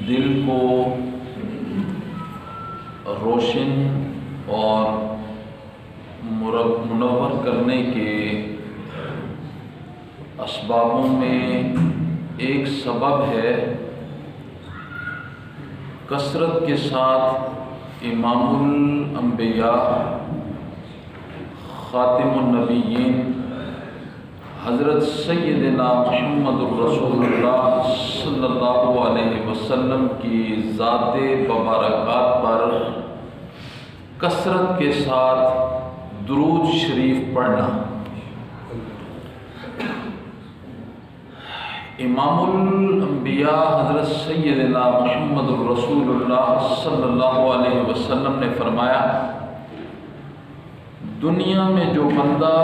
دل کو روشن اور منور کرنے کے اسبابوں میں ایک سبب ہے کثرت کے ساتھ امام الانبیاء خاتم النبیین حضرت سیدنا محمد الرسول اللہ صلی اللہ علیہ وسلم کی ذات مبارکات پر کثرت کے ساتھ درود شریف پڑھنا۔ امام الانبیاء حضرت سیدنا محمد الرسول اللہ صلی اللہ علیہ وسلم نے فرمایا، دنیا میں جو بندہ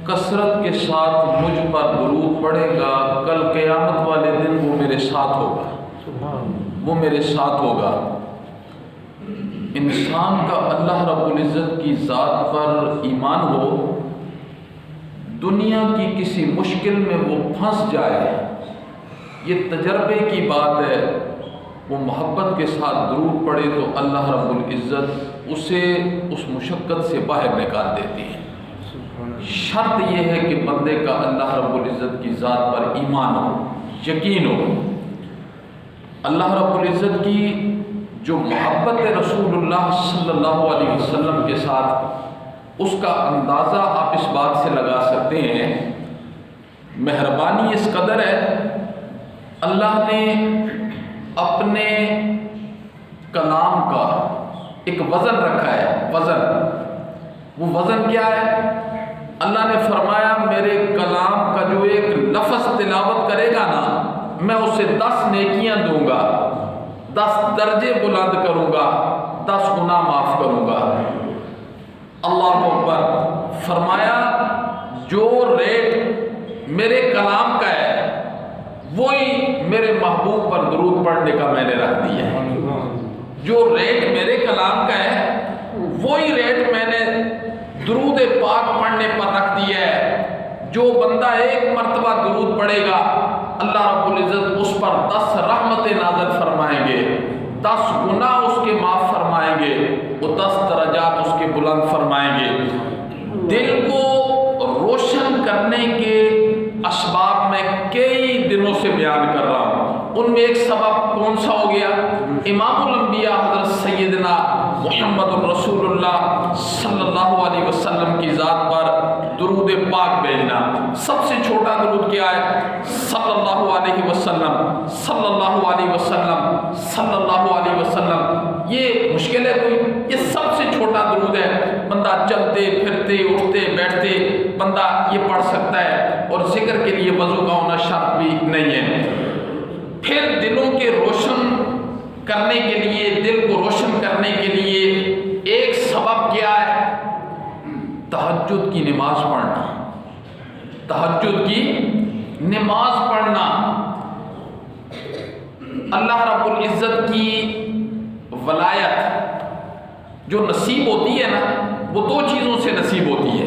کثرت کے ساتھ مجھ پر درود پڑھے گا، کل قیامت والے دن وہ میرے ساتھ ہوگا، وہ میرے ساتھ ہوگا۔ انسان کا اللہ رب العزت کی ذات پر ایمان ہو، دنیا کی کسی مشکل میں وہ پھنس جائے، یہ تجربے کی بات ہے، وہ محبت کے ساتھ درود پڑھے تو اللہ رب العزت اسے اس مشقت سے باہر نکال دیتی ہے۔ شرط یہ ہے کہ بندے کا اللہ رب العزت کی ذات پر ایمان ہو، یقین ہو۔ اللہ رب العزت کی جو محبت ہے رسول اللہ صلی اللہ علیہ وسلم کے ساتھ، اس کا اندازہ آپ اس بات سے لگا سکتے ہیں، مہربانی اس قدر ہے، اللہ نے اپنے کلام کا ایک وزن رکھا ہے۔ وہ وزن کیا ہے؟ اللہ نے فرمایا میرے کلام کا جو ایک لفظ تلاوت کرے گا نا، میں اسے 10 نیکیاں دوں گا، 10 درجے بلند کروں گا، 10 گناہ معاف کروں گا۔ اللہ اکبر۔ فرمایا جو ریٹ میرے کلام کا ہے وہی میرے محبوب پر درود پڑھنے کا میں نے رکھ دیا ہے۔ جو ریٹ میرے کلام کا ہے وہی ریٹ میں نے درود پاک پڑھنے پر رکھ دیا ہے۔ جو بندہ ایک مرتبہ درود پڑھے گا، اللہ رب العزت اس پر 10 رحمتیں نازل فرمائیں گے، 10 گناہ اس کے معاف فرمائیں گے، وہ 10 درجات اس کے بلند فرمائیں گے۔ دل کو روشن کرنے کے اسباب میں کئی دنوں سے بیان کر رہا ہوں، ان میں ایک سبب کون سا ہو گیا؟ امام الانبیاء حضرت سیدنا محمد الرسول اللہ صلی اللہ علیہ وسلم کی ذات پر درود پاک بھیجنا۔ سب سے چھوٹا درود کیا ہے؟ صلی اللہ علیہ وسلم، صلی اللہ علیہ وسلم، صلی اللہ علیہ وسلم۔ یہ مشکل ہے کوئی؟ یہ سب سے چھوٹا درود ہے، بندہ چلتے پھرتے اٹھتے بیٹھتے بندہ یہ پڑھ سکتا ہے، اور ذکر کے لیے وضو کا ہونا شرط بھی نہیں ہے۔ پھر دلوں کے روشن کرنے کے لیے، دل کو روشن کرنے کے لیے ایک سبب کیا ہے؟ تہجد کی نماز پڑھنا۔ تہجد کی نماز پڑھنا۔ اللہ رب العزت کی ولایت جو نصیب ہوتی ہے نا، وہ 2 چیزوں سے نصیب ہوتی ہے۔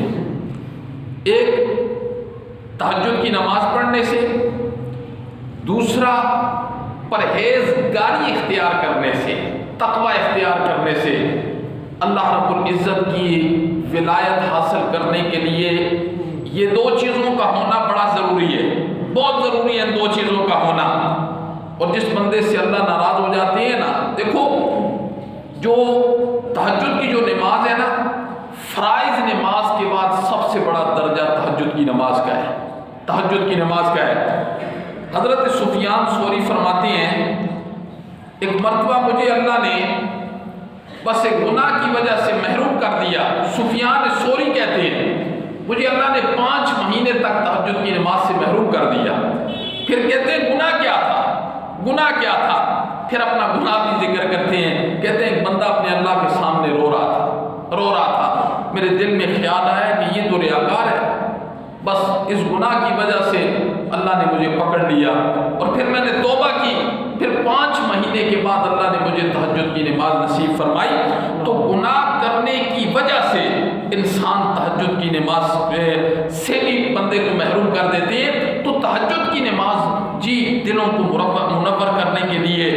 ایک تہجد کی نماز پڑھنے سے، دوسرا پرہیزگاری اختیار کرنے سے، تقوی اختیار کرنے سے۔ اللہ رب العزت کی ولایت حاصل کرنے کے لیے یہ 2 چیزوں کا ہونا بڑا ضروری ہے، بہت ضروری ہے 2 چیزوں کا ہونا۔ اور جس بندے سے اللہ ناراض ہو جاتے ہیں نا، دیکھو جو تہجد کی جو نماز ہے نا، فرائض نماز کے بعد سب سے بڑا درجہ تہجد کی نماز کا ہے۔ تہجد کی نماز کا ہے۔ حضرت سفیان ثوری فرماتے ہیں، ایک مرتبہ مجھے اللہ نے بس ایک گناہ کی وجہ سے محروم کر دیا۔ سفیان ثوری کہتے ہیں مجھے اللہ نے 5 مہینے تک تہجد کی نماز سے محروم کر دیا۔ پھر کہتے ہیں گناہ کیا تھا؟ گناہ کیا تھا؟ پھر اپنا گناہ بھی ذکر کرتے ہیں، کہتے ہیں ایک بندہ اپنے اللہ کے سامنے رو رہا تھا، میرے دل میں خیال آیا کہ یہ تو ریاکار ہے، بس اس گناہ کی وجہ سے اللہ نے مجھے پکڑ لیا، اور پھر میں نے توبہ کی، پھر 5 مہینے کے بعد اللہ نے مجھے تہجد کی نماز نصیب فرمائی۔ تو گناہ کرنے کی وجہ سے انسان تہجد کی نماز سے بھی بندے کو محروم کر دیتی ہے۔ تو تہجد کی نماز دلوں کو منور کرنے کے لیے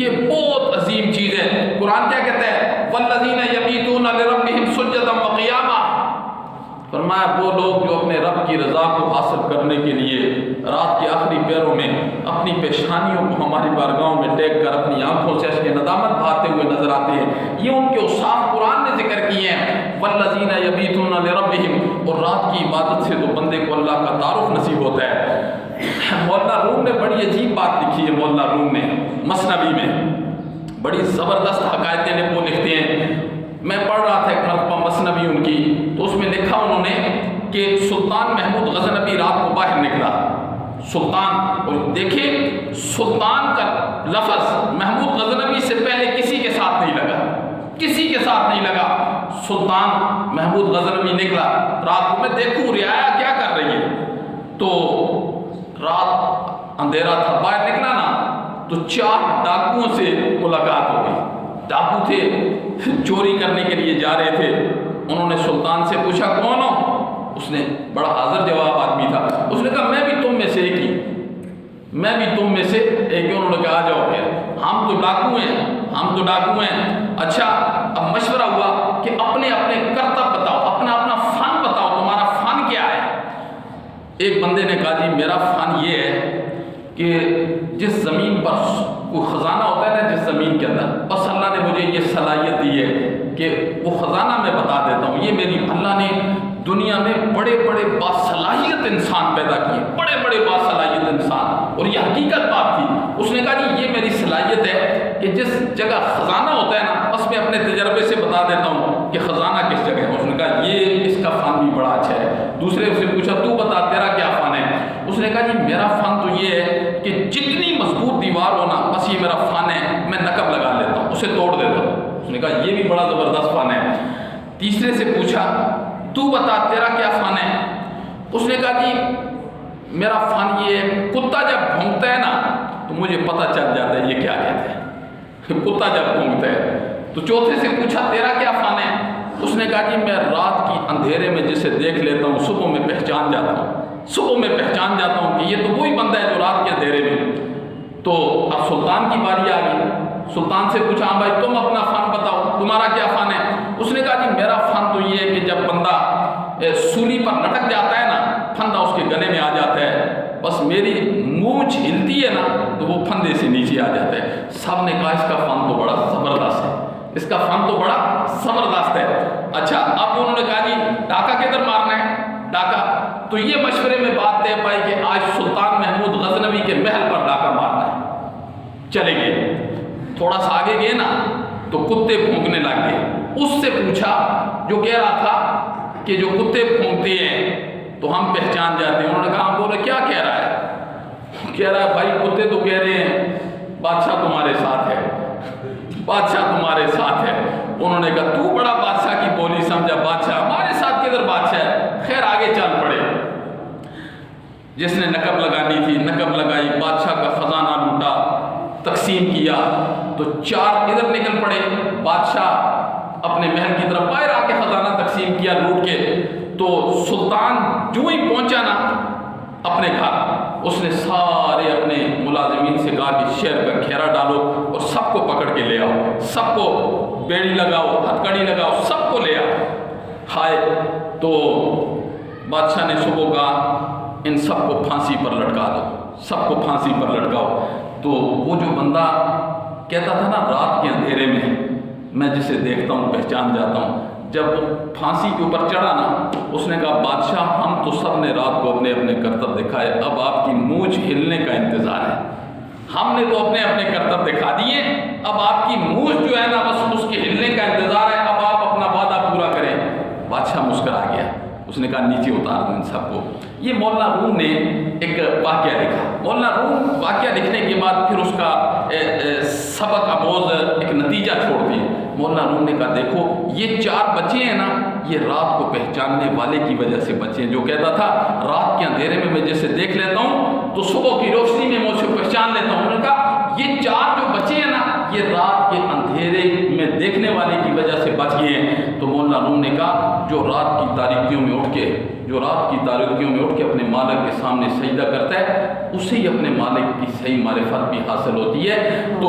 یہ بہت عظیم چیز ہے۔ قرآن کیا کہتا ہے؟ والذین یبیتون لربہم سجدا وقیاما، فرمایا وہ لوگ جو اپنے رب کی رضا کو حاصل کرنے کے لیے رات کے آخری پہروں میں اپنی پیشانیوں کو ہماری بارگاہوں میں ٹیک کر اپنی آنکھوں سے اشک ندامت بہاتے ہوئے نظر آتے ہیں، یہ ان کے اوصاف قرآن نے ذکر کیے ہیں۔ والذین یبیتون لربہم، اور رات کی عبادت سے تو بندے کو اللہ کا تعارف نصیب ہوتا ہے۔ مولانا روم نے بڑی عجیب بات لکھی ہے، مولانا روم نے مثنوی میں بڑی زبردست حکایتیں نے وہ لکھتے ہیں۔ میں پڑھ رہا تھا ایک مرتبہ مثنوی ان کی، تو اس میں لکھا انہوں نے کہ سلطان محمود غزنوی رات کو باہر نکلا، سلطان، اور دیکھیں سلطان کا لفظ محمود غزنوی سے پہلے کسی کے ساتھ نہیں لگا، کسی کے ساتھ نہیں لگا۔ سلطان محمود غزنوی نکلا رات کو، میں دیکھوں رعایا کیا کر رہی ہے، تو رات اندھیرا تھا، باہر نکلا نا تو 4 ڈاکوؤں سے ملاقات ہو گئی۔ ڈاکو تھے، چوری کرنے کے لیے جا رہے تھے۔ انہوں نے سلطان سے پوچھا کون ہو؟ اس نے بڑا حاضر جواب آدمی تھا، اس نے کہا میں بھی تم میں سے ایک ہی، میں بھی تم میں سے ایک ہی۔ انہوں نے کہا آ جاؤ پھر، ہم تو ڈاکو ہیں، ہم تو ڈاکو ہیں۔ اچھا اب مشورہ ہوا کہ اپنے اپنے کرتب بتاؤ، اپنا اپنا فن بتاؤ، تمہارا فن کیا ہے؟ ایک بندے نے کہا جی میرا فن یہ ہے کہ جس زمین پر کوئی خزانہ ہوتا ہے نا، جس زمین کے اندر، بس اللہ نے مجھے یہ صلاحیت دی ہے کہ وہ خزانہ میں بتا دیتا ہوں۔ یہ میری، اللہ نے دنیا میں بڑے بڑے باصلاحیت انسان پیدا کیے، بڑے بڑے باصلاحیت انسان، اور یہ حقیقت بات تھی۔ اس نے کہا جی یہ میری صلاحیت ہے کہ جس جگہ خزانہ ہوتا ہے نا، بس میں اپنے تجربے سے بتا دیتا ہوں کہ خزانہ کس جگہ ہے۔ اس نے کہا یہ اس کا فن بھی بڑا اچھا ہے۔ دوسرے سے پوچھا تو بتا تیرا کیا فن ہے؟ اس نے کہا جی میرا فن تو یہ ہے کہ جتنی مضبوط دیوار ہونا، بس یہ میرا فن ہے، میں نقب لگا لیتا ہوں، اسے توڑ دیتا ہوں۔ اس نے کہا یہ بھی بڑا زبردست فن ہے۔ تیسرے سے پوچھا تو بتا تیرا کیا فن ہے؟ اس نے کہا جی میرا فن یہ ہے، کتا جب بھونکتا ہے نا تو مجھے پتہ چل جاتا ہے یہ کیا کہتے ہیں، کتا جب بھونکتا ہے۔ تو چوتھے سے پوچھا تیرا کیا فن ہے؟ اس نے کہا جی میں رات کی اندھیرے میں جسے دیکھ لیتا ہوں، صبح میں پہچان جاتا ہوں، صبح میں پہچان جاتا ہوں کہ یہ تو وہی بندہ ہے جو رات کے اندھیرے میں۔ تو اب سلطان کی باری آ گئی، سلطان سے پوچھا ہاں بھائی تم اپنا فن بتاؤ، تمہارا کیا فن ہے؟ اس نے کہا جی میرا فن تو یہ ہے کہ جب بندہ سولی پر لٹک جاتا ہے نا، پھندا اس کے گلے میں آ جاتا ہے، بس میری مونچھ ہلتی ہے نا تو وہ پھندے سے نیچے آ جاتا ہے۔ سب نے کہا اس کا فن تو بڑا زبردست ہے، اس کا فن تو بڑا زبردست ہے۔ اچھا اب انہوں نے کہا جی ڈاکہ کدھر مارنا ہے؟ ڈاکہ تو یہ مشورے میں بات طے پائی کہ آج سلطان محمود غزنوی کے محل پر ڈاکہ مارنا ہے۔ چلے گئے، تھوڑا سا آگے گئے نا تو کتے بھونکنے لگ گئے۔ اس سے پوچھا جو کہہ رہا تھا کہ جو کتے بھونکتے ہیں تو ہم پہچان جاتے ہیں۔ انہوں نے کہا بولے کیا کہہ رہا ہے؟ کہہ رہا ہے بھائی کتے تو کہہ رہے ہیں بادشاہ تمہارے ساتھ ہے، بادشاہ تمہارے ساتھ ہے۔ انہوں نے کہا تو بڑا بادشاہ کی بولی سمجھا، بادشاہ ہمارے ساتھ کدھر بادشاہ ہے؟ خیر آگے چل پڑے، جس نے نقب لگانی تھی نقب لگائی، بادشاہ کا خزانہ لوٹا، تقسیم کیا، تو 4 ادھر نکل پڑے، بادشاہ اپنے محل کی طرف باہر آ کے خزانہ تقسیم کیا لوٹ کے۔ تو سلطان جو ہی پہنچا نا اپنے گھر، اس نے سارے اپنے ملازمین سے کہا کہ شہر کا گھیرا ڈالو اور سب کو پکڑ کے لے آؤ، سب کو بیڑی لگاؤ، ہتھکڑی لگاؤ، سب کو لے آؤ۔ ہائے تو بادشاہ نے صبح کہا ان سب کو پھانسی پر لٹکا دو، سب کو پھانسی پر لٹکاؤ۔ تو وہ جو بندہ کہتا تھا نا رات کے اندھیرے میں جسے دیکھتا ہوں پہچان جاتا ہوں، جب پھانسی کے اوپر چڑھا نا اس نے کہا بادشاہ ہم تو سب نے رات کو اپنے اپنے کرتب دکھائے، اب آپ کی مونچھ ہلنے کا انتظار ہے۔ ہم نے تو اپنے اپنے کرتب دکھا دیے، اب آپ کی مونچھ جو ہے نا بس اس کے ہلنے کا انتظار ہے، اب آپ اپنا وعدہ پورا کریں۔ بادشاہ مسکرا گیا، اس نے کہا نیچے اتار دو ان سب کو۔ یہ مولانا روم نے ایک واقعہ لکھا۔ مولانا روم واقعہ لکھنے کے بعد پھر اس کا سبق آموز ایک نتیجہ چھوڑ دیا۔ مولانا روم نے کہا دیکھو یہ 4 بچے ہیں نا، یہ رات کو پہچاننے والے کی وجہ سے بچے ہیں، جو کہتا تھا رات کے اندھیرے میں جیسے دیکھ لیتا ہوں تو صبح کی روشنی میں مجھ سے پہچان لیتا ہوں۔ انہوں نے کہا یہ 4 جو بچے ہیں نا یہ رات کے اندھیرے میں دیکھنے والے کی وجہ سے بچ گئے ہیں۔ تو مولانا روم نے کہا جو رات کی تاریکیوں میں اٹھ کے اپنے مالک کے سامنے سجدہ کرتا ہے اسے ہی اپنے مالک کی صحیح معرفت بھی حاصل ہوتی ہے۔ تو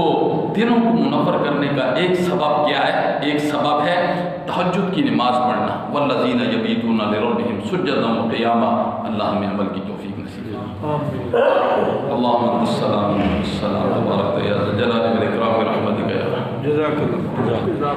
دلوں کو منور کرنے کا ایک سبب کیا ہے؟ ایک سبب ہے تہجد کی نماز پڑھنا. والذین یبیتون لربہم سجدا وقیاما. اللہ ہمیں عمل کی توفیق نصیب فرمائے. اللہم انت السلام و السلام تبارک یا ذا الجلال والاکرام برحمتک یا ارحم. جزاک اللہ.